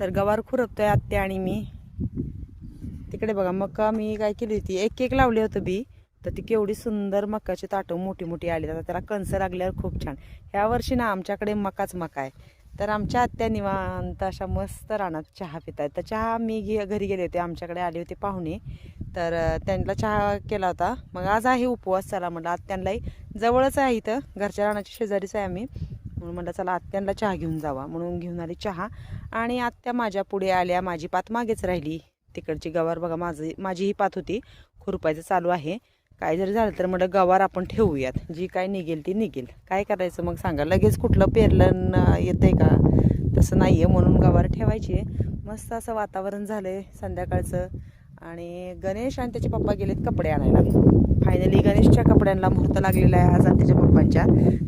तर गवार खुरपतोय आत्या आणि मी. तिकडे बघा मका मी काय केली होती, एक एक लावली होतं बी, तर ती केवढी सुंदर मकाची ताटं मोठी मोठी आली. आता त्याला कणस लागल्यावर खूप छान. ह्या वर्षी ना आमच्याकडे मकाच मका आहे. तर आमच्या आत्या निवांत अशा मस्त रानात चहा पितायत. तर चहा मी घरी गेले होते, आमच्याकडे आले होते पाहुणे, तर त्यांना चहा केला होता. मग आज आहे उपवास, चला म्हटलं आत्यांनाही जवळच आहे, इथं घरच्या रानाच्या शेजारीच आहे आम्ही, म्हणून म्हटलं चला आत्यांना चहा घेऊन जावा, म्हणून घेऊन आली चहा. आणि आत्या माझ्या पुढे आल्या, माझी पात मागेच राहिली. तिकडची गवार बघा, माझी ही पात होती, खुरपायचं चालू आहे. काय जरी झालं तर म्हटलं गवार आपण ठेवूयात, जी काय निघेल ती निघेल, काय करायचं मग सांगा. लगेच कुठलं पेरलं येतंय का, तसं नाही आहे, म्हणून गवार ठेवायची आहे. मस्त असं वातावरण झालं आहे संध्याकाळचं. आणि गणेश आणि त्याचे पप्पा गेलेत कपडे आणायला. फायनली गणेशच्या कपड्यांना मुहूर्त लागलेला आहे आज आणि त्याच्या पप्पांच्या,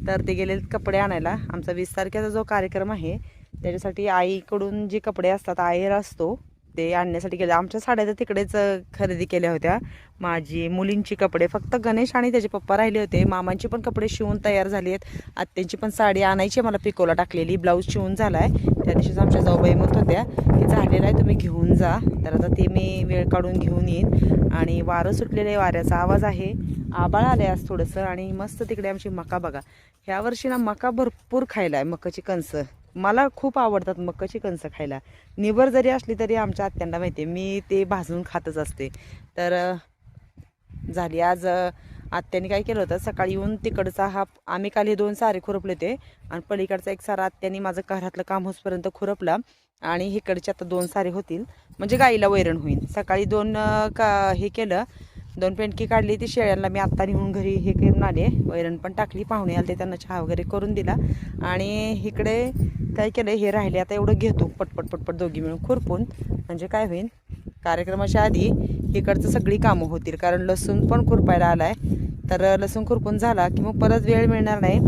तर ते गेलेत कपडे आणायला. आमचा 20 तारखेचा जो कार्यक्रम आहे त्याच्यासाठी आईकडून जे कपडे असतात, आहेर असतो, ते आणण्यासाठी गेले. आमच्या साड्या तर तिकडेच खरेदी केल्या होत्या, माझी मुलींची कपडे फक्त गणेश आणि त्याचे पप्पा राहिले होते. मामांची पण कपडे शिवून तयार झाली आहेत. आत्यांची पण साडी आणायची, मला पिकोला टाकलेली, ब्लाऊज शिवून झाला आहे. त्या दिवशीच आमच्या जाऊबाई म्हणत होत्या की झालेलं आहे, तुम्ही घेऊन जा. तर आता ते मी वेळ काढून घेऊन येईन. आणि वारं सुटलेलं आहे, वाऱ्याचा आवाज आहे, आबाळ आले आज थोडंसं. आणि मस्त तिकडे आमची मका बघा. ह्या वर्षी ना मका भरपूर खायला आहे, मकाची कणसं मला खूप आवडतात, मकाची कणसं खायला. निबर जरी असली तरी आमच्या आत्यांना माहिती आहे मी ते भाजून खातच असते. तर झाली आज आत्याने काय केलं होतं, सकाळी येऊन तिकडचा हा आम्ही काल हे 2 सारे खुरपले होते आणि पलीकडचा एक सारा आत्याने माझं घरातलं काम होसपर्यंत खुरपला. आणि इकडचे आता 2 सारे होतील, म्हणजे गाईला वैरण होईल. सकाळी 2 हे केलं, 2 पेंडकी काढली, ती शेळ्यांना मी आत्ता नेऊन घरी हे करून आले, वैरण पण टाकली. पाहुणे आले, त्यांना चहा वगैरे करून दिला. आणि इकडे काय केलं, हे राहिले आता एवढं घेतो पटपट पटपट दोघी मिळून खुरपून, म्हणजे काय होईल कार्यक्रमाच्या आधी इकडचं सगळी कामं होतील. कारण लसूण पण खुरपायला आलाय, तर लसूण खुरपून झाला की मग परत वेळ मिळणार नाही.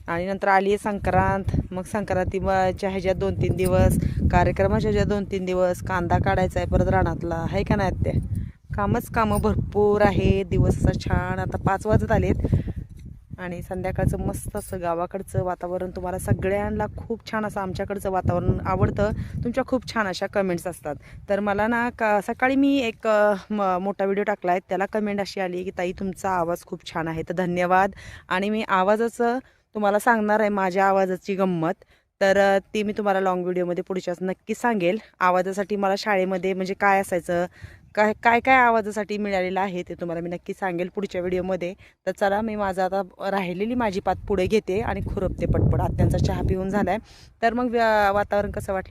आणि नंतर आली आहे संक्रांत, मग संक्रांतीच्या ह्याच्यात 2-3 दिवस, कार्यक्रमाच्या ह्याच्यात 2-3 दिवस कांदा काढायचा आहे परत रानातला, आहे का नाही त्या कामं भरपूर आहे. दिवस असा छान, आता 5 वाजत आलेत आणि संध्याकाळचं मस्त असं गावाकडचं वातावरण तुम्हाला सगळ्यांना खूप छान असं आमच्याकडचं वातावरण आवडतं. तुमच्या खूप छान अशा कमेंट्स असतात. तर मला ना सकाळी मी एक मोठा व्हिडिओ टाकला आहे, त्याला कमेंट अशी आली की ताई तुमचा आवाज खूप छान आहे, तर धन्यवाद. आणि मी आवाजाचं तुम्हाला सांगणार आहे, माझ्या आवाजाची गंमत, तर ती मी तुम्हाला लॉंग व्हिडिओमध्ये पुढच्याच नक्की सांगेल. आवाजासाठी मला शाळेमध्ये म्हणजे काय असायचं, काय काय काय आवाजासाठी मिळालेलं आहे ते तुम्हाला मी नक्की सांगेल पुढच्या व्हिडिओमध्ये. तर चला मी माझं आता राहिलेली माझी पात पुढे घेते आणि खुरपते पटपट. आत्यांचा चहा पिऊन झाला आहे. तर मग वातावरण कसं वाटलं